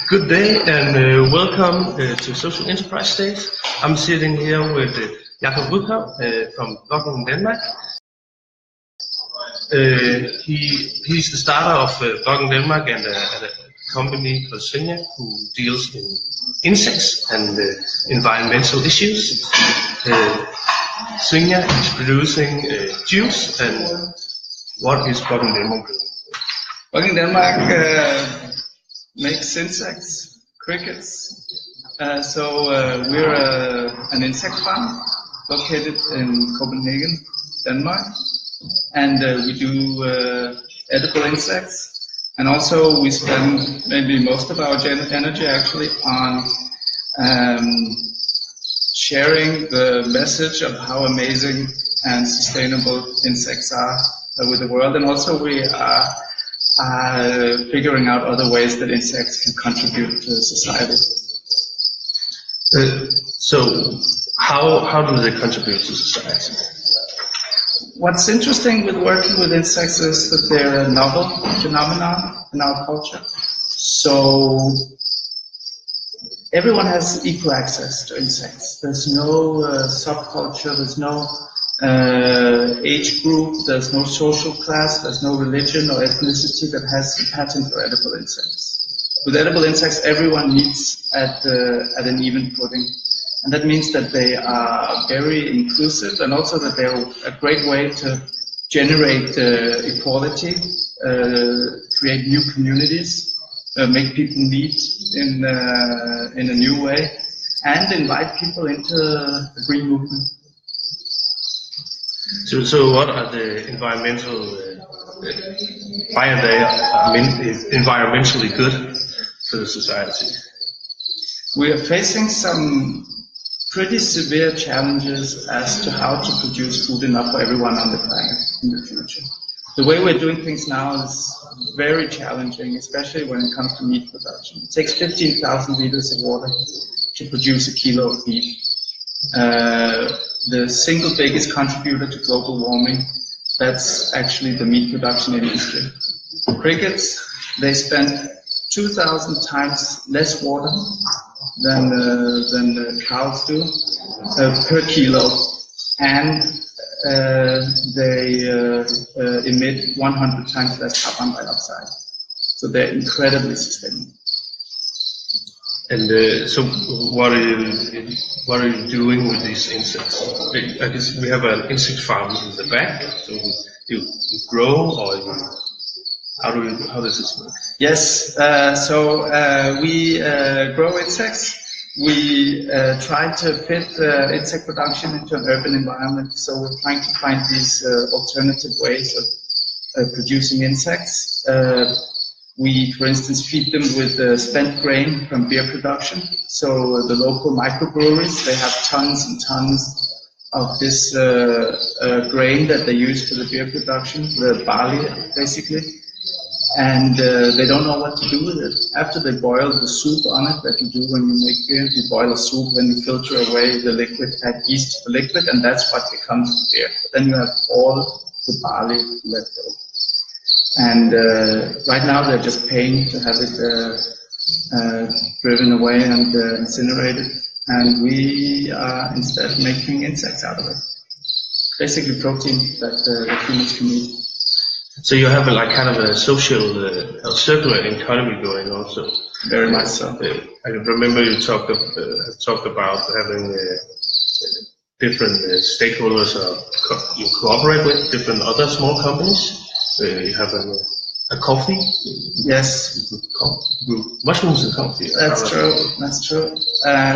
Good day and welcome to Social Enterprise Stage. I'm sitting here with Jakob Rukov from Copenhagen, Denmark. He's the starter of Copenhagen, Denmark and a company called Sociale who deals in insects and environmental issues. Sociale is producing juice, and what is Copenhagen, Denmark doing? Copenhagen, Denmark makes insects, crickets. We're an insect farm located in Copenhagen, Denmark, and we do edible insects. And also we spend maybe most of our energy actually on sharing the message of how amazing and sustainable insects are with the world. And also we are figuring out other ways that insects can contribute to society. So how do they contribute to society? What's interesting with working with insects is that they're a novel phenomenon in our culture. So everyone has equal access to insects. There's no subculture, there's no age group, there's no social class, there's no religion or ethnicity that has a pattern for edible insects. With edible insects, everyone meets at an even footing. And that means that they are very inclusive, and also that they're a great way to generate equality, create new communities, make people meet in a new way, and invite people into the green movement. So what are the why are they environmentally good for the society? We are facing some pretty severe challenges as to how to produce food enough for everyone on the planet in the future. The way we're doing things now is very challenging, especially when it comes to meat production. It takes 15,000 liters of water to produce a kilo of beef. The single biggest contributor to global warming, that's actually the meat production industry. Crickets, they spend 2,000 times less water than cows do per kilo, and they emit 100 times less carbon dioxide. So they're incredibly sustainable. And so what are you doing with these insects? I guess we have an insect farm in the back. So you grow, or how does this work? Yes, we grow insects. We try to fit insect production into an urban environment. So we're trying to find these alternative ways of producing insects. We, for instance, feed them with spent grain from beer production. So the local microbreweries, they have tons and tons of this grain that they use for the beer production, the barley, basically. And they don't know what to do with it. After they boil the soup on it that you do when you make beer, you boil a soup, then you filter away the liquid, add yeast to the liquid, and that's what becomes beer. But then you have all the barley left over. And right now they're just paying to have it driven away and incinerated. And we are instead making insects out of it. Basically protein that humans can eat. So you have kind of a social, circular economy going also. Very much so. I remember you talked about having different stakeholders you cooperate with, different other small companies. You have a coffee. Yes. Mushrooms and coffee. That's true.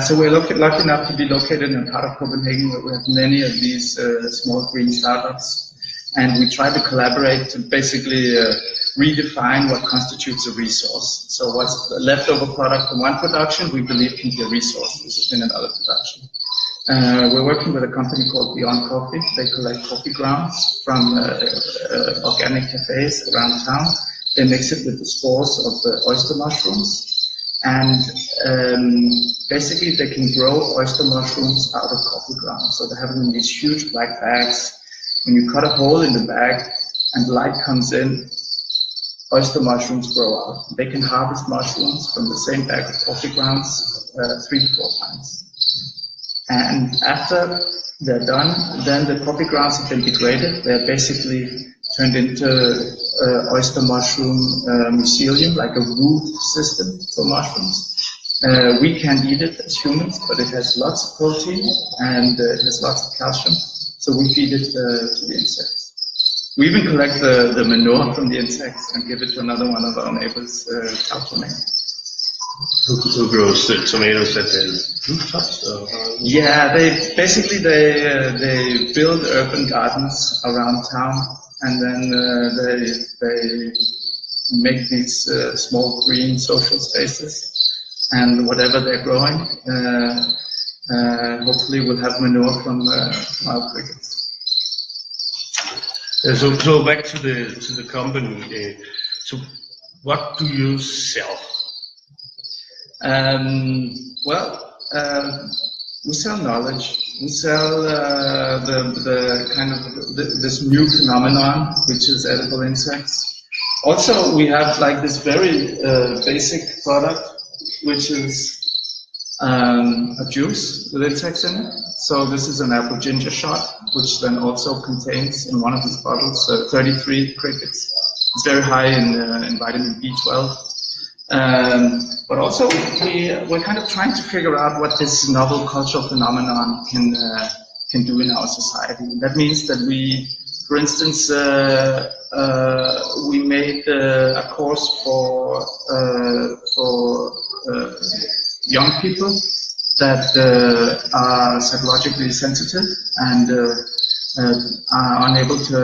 So we're lucky enough to be located in a part of Copenhagen where we have many of these small green startups. And we try to collaborate to basically redefine what constitutes a resource. So what's the leftover product from one production, we believe can be a resource in another production. We're working with a company called Beyond Coffee. They collect coffee grounds from organic cafes around town. They mix it with the spores of the oyster mushrooms. And basically they can grow oyster mushrooms out of coffee grounds. So they have them in these huge black bags. When you cut a hole in the bag and light comes in, oyster mushrooms grow out. They can harvest mushrooms from the same bag of coffee grounds 3 to 4 times. And after they're done, then the coffee grounds have been degraded. They're basically turned into oyster mushroom mycelium, like a root system for mushrooms. We can't eat it as humans, but it has lots of protein and it has lots of calcium, so we feed it to the insects. We even collect the manure from the insects and give it to another one of our neighbors, Copenhagen. Who grows tomatoes at the rooftops? Yeah, they build urban gardens around town, and then they make these small green social spaces. And whatever they're growing, hopefully we'll have manure from our crickets. So back to the company. So what do you sell? We sell knowledge. We sell the kind of this new phenomenon, which is edible insects. Also, we have like this very basic product, which is a juice with insects in it. So this is an apple ginger shot, which then also contains in one of these bottles 33 crickets. It's very high in vitamin B12. But also we're kind of trying to figure out what this novel cultural phenomenon can do in our society. That means that we, for instance, we made a course for young people that are psychologically sensitive and are unable to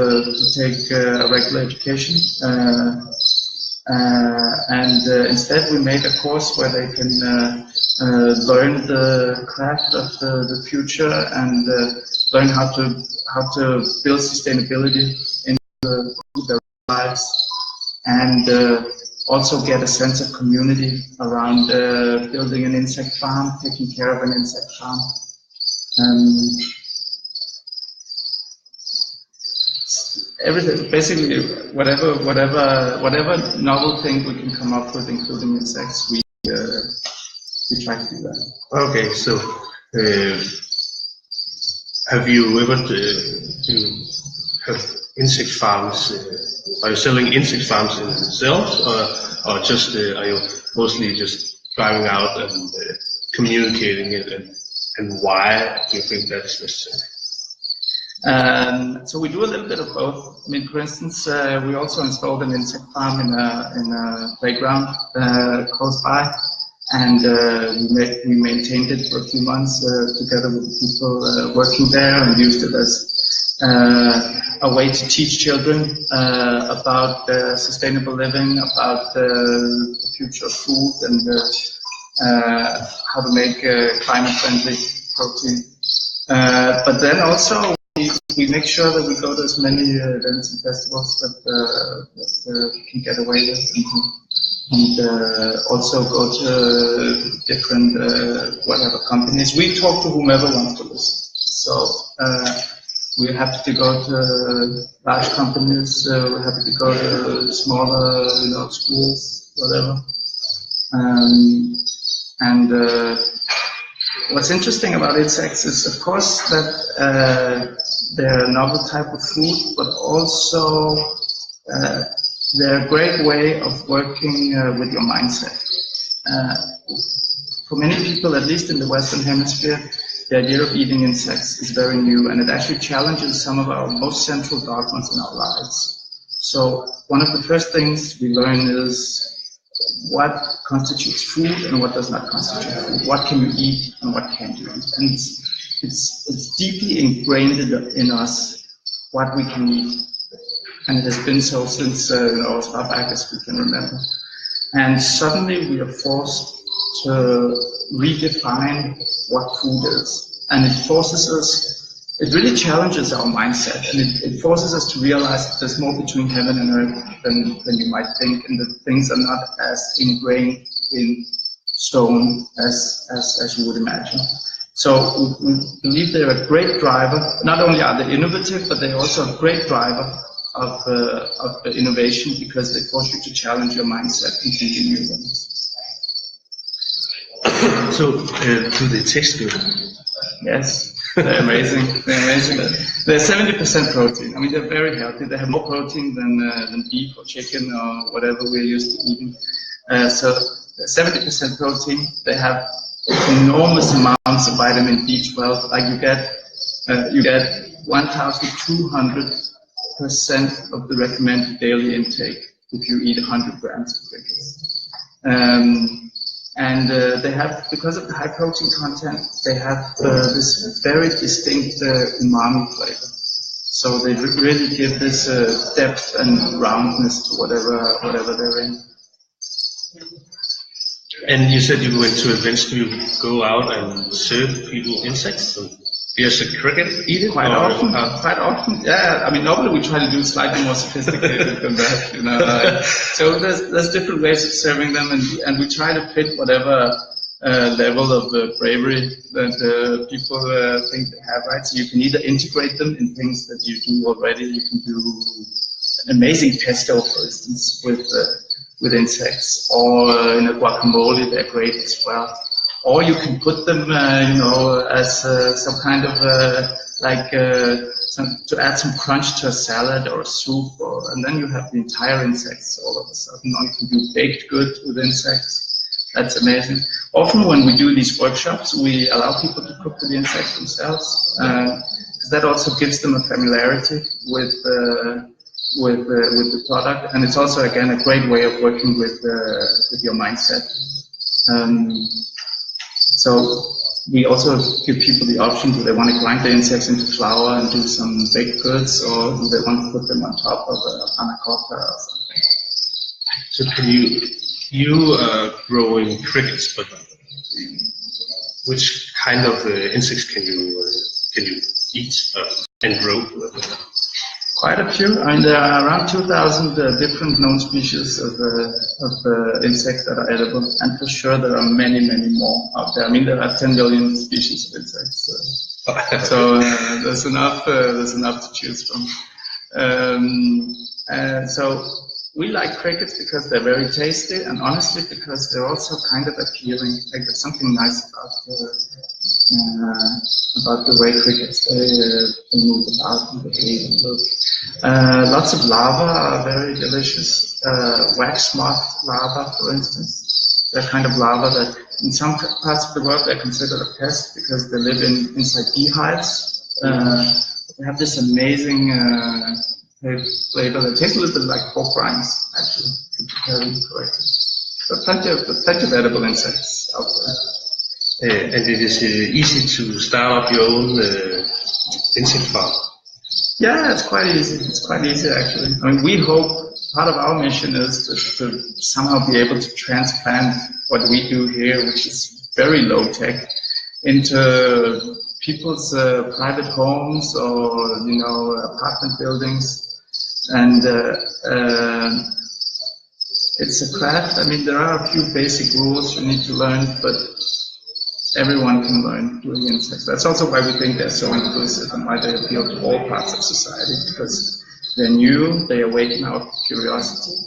take a regular education. Instead we made a course where they can learn the craft of the future and learn how to build sustainability into their lives, and also get a sense of community around building an insect farm, taking care of an insect farm. Everything, basically, whatever novel thing we can come up with, including insects, we try to do that. Okay, so have you ever have insect farms? Are you selling insect farms in themselves, or just are you mostly just driving out and communicating it, and why do you think that's necessary? So we do a little bit of both. I mean, for instance, we also installed an insect farm in a playground close by, and we maintained it for a few months together with the people working there, and used it as a way to teach children about sustainable living, about the future of food, and how to make climate-friendly protein. But then also we make sure that we go to as many events and festivals that we can get away with, and also go to different whatever companies. We talk to whomever wants to listen. So we're happy to go to large companies. We're happy to go to smaller, schools, whatever. What's interesting about insects is, of course, that they're a novel type of food, but also they're a great way of working with your mindset. For many people, at least in the Western Hemisphere, the idea of eating insects is very new, and it actually challenges some of our most central dogmas in our lives. So one of the first things we learn is what constitutes food and what does not constitute food. What can you eat and what can't you eat? And it's deeply ingrained in us what we can eat. And it has been so since as far back as we can remember. And suddenly we are forced to redefine what food is. And it forces us, it really challenges our mindset, and it forces us to realize that there's more between heaven and earth than you might think, and that things are not as ingrained in stone as you would imagine. So we believe they're a great driver. Not only are they innovative, but they're also a great driver of innovation because they force you to challenge your mindset and think in new ways. So, do they taste good? Yes, they're amazing. They're amazing. They're 70% protein. I mean, they're very healthy. They have more protein than beef or chicken or whatever we're used to eating. So, 70% protein. They have enormous amounts of vitamin B12. Like you get 1,200% of the recommended daily intake if you eat 100 grams of crickets. And they have, because of the high protein content, they have this very distinct umami flavor. So they really give this depth and roundness to whatever they're in. And you said you went to events. Do you go out and serve people insects? So here's a cricket, eat it? Quite often, yeah. I mean, normally we try to do slightly more sophisticated than that, you know. So there's different ways of serving them, and we try to fit whatever level of bravery that people think they have, right? So you can either integrate them in things that you do already. You can do amazing pesto, for instance, with insects, or in a guacamole, they're great as well. Or you can put them, you know, as some kind of to add some crunch to a salad or a soup, and then you have the entire insects all of a sudden. Or you can do baked goods with insects. That's amazing. Often when we do these workshops, we allow people to cook with the insects themselves. That also gives them a familiarity with the product, and it's also again a great way of working with your mindset. So we also give people the option: do they want to grind the insects into flour and do some baked goods, or do they want to put them on top of a panna cotta or something? So can you growing crickets, but which kind of insects can you eat and grow? Quite a few. I mean, there are around 2,000 different known species of insects that are edible, and for sure there are many, many more out there. I mean, there are 10 billion species of insects, so there's enough to choose from. So we like crickets because they're very tasty, and honestly because they're also kind of appealing. Like there's something nice about the way crickets they move about and behave and look. Lots of larvae are very delicious. Wax moth larvae, for instance. They're kind of larvae that in some parts of the world they're considered a pest because they live inside beehives. They have this amazing flavor that tastes a little bit like pork rinds, actually, if you prepare them correctly. So plenty of edible insects out there. And it is easy to start up your own insect farm. Yeah, it's quite easy. It's quite easy, actually. I mean, we hope part of our mission is to somehow be able to transplant what we do here, which is very low tech, into people's private homes or, you know, apartment buildings. And it's a craft. I mean, there are a few basic rules you need to learn, but everyone can learn doing insects. That's also why we think they're so inclusive and why they appeal to all parts of society, because they're new, they awaken our curiosity,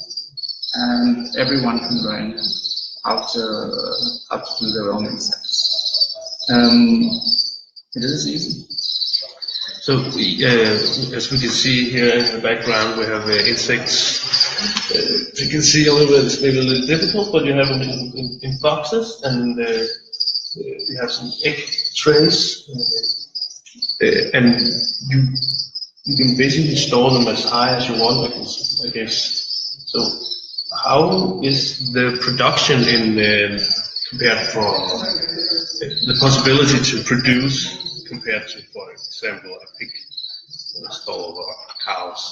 and everyone can learn how to do their own insects. It is easy. So, as we can see here in the background, we have insects. You can see a little bit, it's maybe a little difficult, but you have them in boxes, and you have some egg trays, and you can basically store them as high as you want, I guess. So, how is the production compared for the possibility to produce compared to, for example, a pig stall or cows?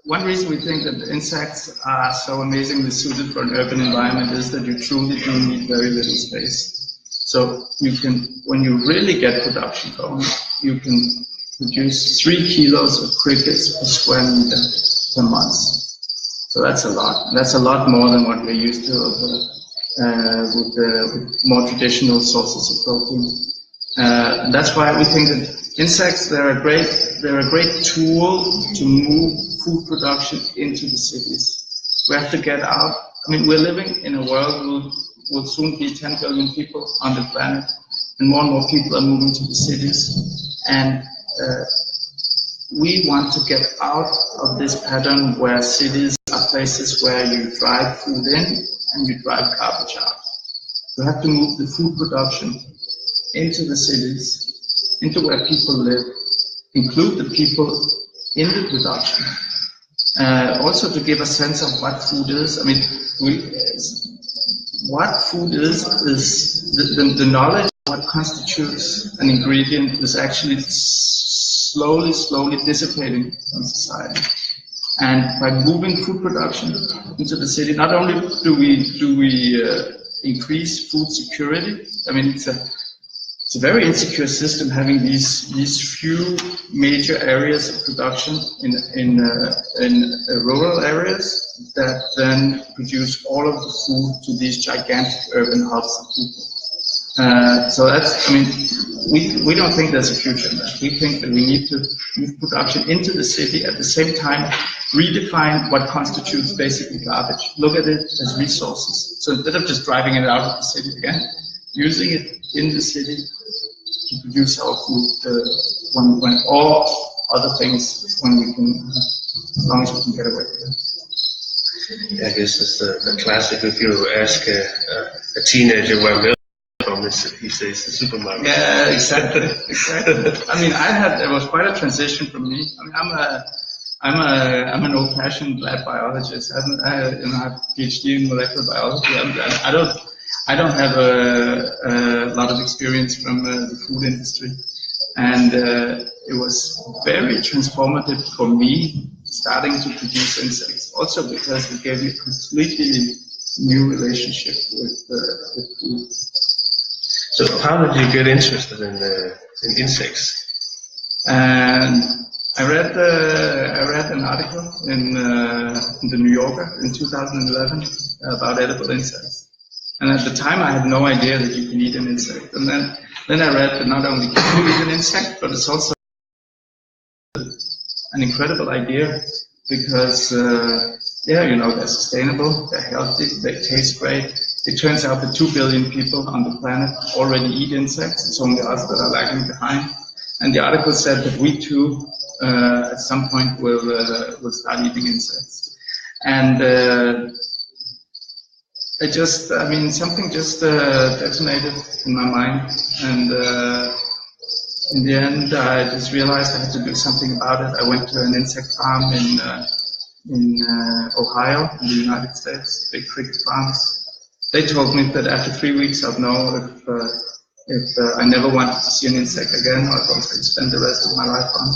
One reason we think that insects are so amazingly suited for an urban environment is that you truly do need very little space. So you can, when you really get production going, you can produce 3 kilos of crickets per square meter per month. So that's a lot. And that's a lot more than what we're used to with more traditional sources of protein. And that's why we think that insects, they're a great tool to move food production into the cities. We have to get out. I mean, we're living in a world who will soon be 10 billion people on the planet, and more people are moving to the cities. And we want to get out of this pattern where cities are places where you drive food in and you drive garbage out. We have to move the food production into the cities, into where people live, include the people in the production. Also to give a sense of what food is. I mean, what food is the knowledge of what constitutes an ingredient is actually slowly dissipating from society. And by moving food production into the city, not only do we increase food security. I mean, it's a very insecure system having these few major areas of production in rural areas that then produce all of the food to these gigantic urban hubs of people. So that's, I mean, we don't think there's a future in that. We think that we need to move production into the city, at the same time redefine what constitutes basically garbage. Look at it as resources. So instead of just driving it out of the city again, using it in the city to produce our food when all other things, when we can, as long as we can get away with it. Yeah, I guess it's the classic. If you ask a teenager where milk from, he says the supermarket. Yeah, exactly. I mean, it was quite a transition for me. I mean, I'm an old-fashioned lab biologist. I have a PhD in molecular biology. I don't have a lot of experience from the food industry, and it was very transformative for me starting to produce insects. Also because it gave me a completely new relationship with food. So how did you get interested in insects? And I read an article in the New Yorker in 2011 about edible insects. And at the time, I had no idea that you can eat an insect. And then I read that not only can you eat an insect, but it's also an incredible idea because, they're sustainable, they're healthy, they taste great. It turns out that 2 billion people on the planet already eat insects. It's only us that are lagging behind. And the article said that we too, at some point, will start eating insects. And something just detonated in my mind, and in the end, I just realized I had to do something about it. I went to an insect farm in Ohio, in the United States, big cricket farms. They told me that after 3 weeks, I'd know if I never wanted to see an insect again, or if I could spend the rest of my life on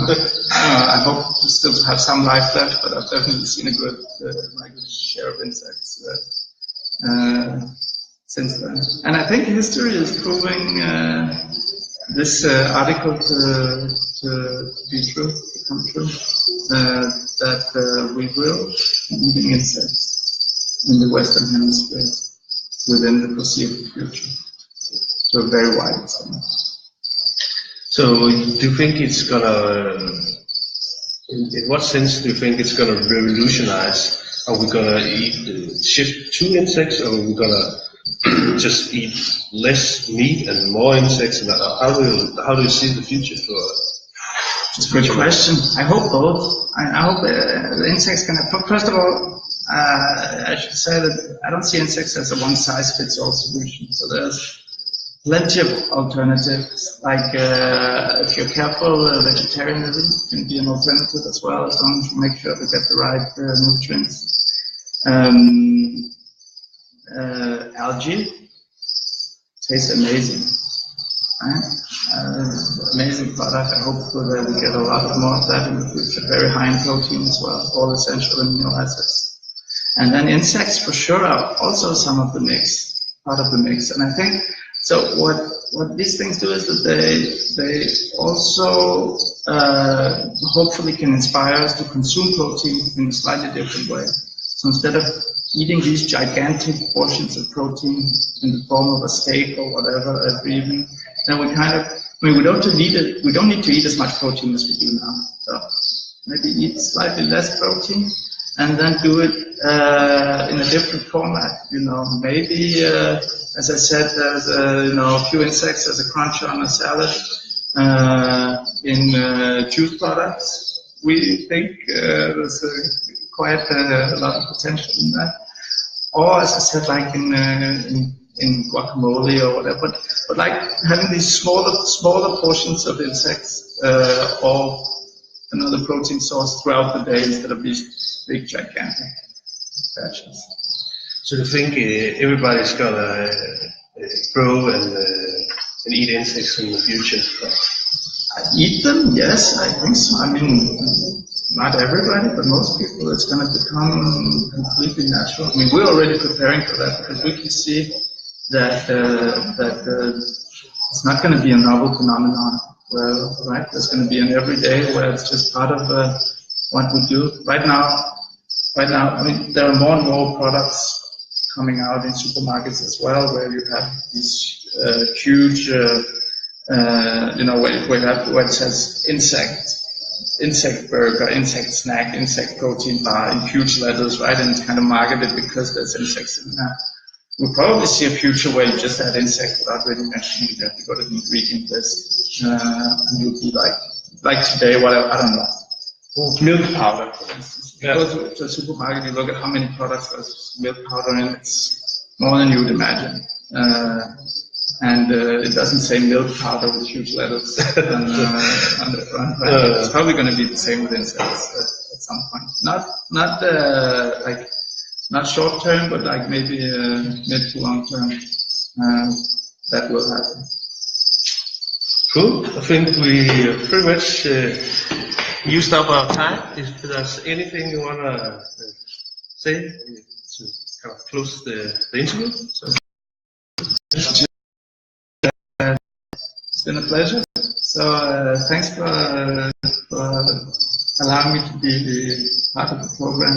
it. I hope to still have some life left, but I've definitely seen a good share of insects since then. And I think history is proving this article to be true, to come true, that we will be eating insects in the Western Hemisphere within the foreseeable future, to a very wide extent. So do you think it's gonna, in what sense do you think it's gonna revolutionize? Are we gonna shift to insects, or are we gonna just eat less meat and more insects? And how do you see the future for? It's a good question. I hope both. I hope the insects can. First of all, I should say that I don't see insects as a one-size-fits-all solution. So there's plenty of alternatives. Like if you're careful, vegetarianism can be an alternative as well, as long as you make sure to get the right nutrients. Algae tastes amazing. Right? Amazing product. I hope that we get a lot more of that in the future. Very high in protein as well, all essential amino acids. And then insects for sure are also some of the mix, part of the mix. And I think so. What these things do is that they also hopefully can inspire us to consume protein in a slightly different way. So instead of eating these gigantic portions of protein in the form of a steak or whatever every evening, then we kind of I mean, we don't need to eat as much protein as we do now. So maybe eat slightly less protein, and then do it in a different format. Maybe as I said, there's a few insects as a crunch on a salad. In juice products, we think there's quite a lot of potential in that. Or as I said, like in guacamole or whatever, but like having these smaller portions of insects or another protein source throughout the day instead of these big gigantic batches. So you think everybody's gonna grow and eat insects in the future? Eat them? Yes, I think so. I mean, not everybody, but most people, it's going to become completely natural. I mean, we're already preparing for that because we can see that it's not going to be a novel phenomenon. Well, right? There's going to be an everyday where it's just part of what we do. Right now, I mean, there are more and more products coming out in supermarkets as well, where you have these huge, where it says insect burger, insect snack, insect protein bar in huge letters, right? And it's kind of marketed because there's insects in there. We'll probably see a future where you just add insect without really mentioning that you got an ingredient list, and you'll be like today, whatever, I don't know. Milk powder, for instance. You go to a supermarket, you look at how many products there's milk powder in, it's more than you would imagine. And it doesn't say milk powder with huge letters on the front. Right? It's probably going to be the same with insects at some point. Not short term, but like maybe mid to long term. That will happen. Cool. I think we pretty much used up our time. If there's anything you want to say to kind of close the interview. So. It's been a pleasure. So thanks for allowing me to be part of the program.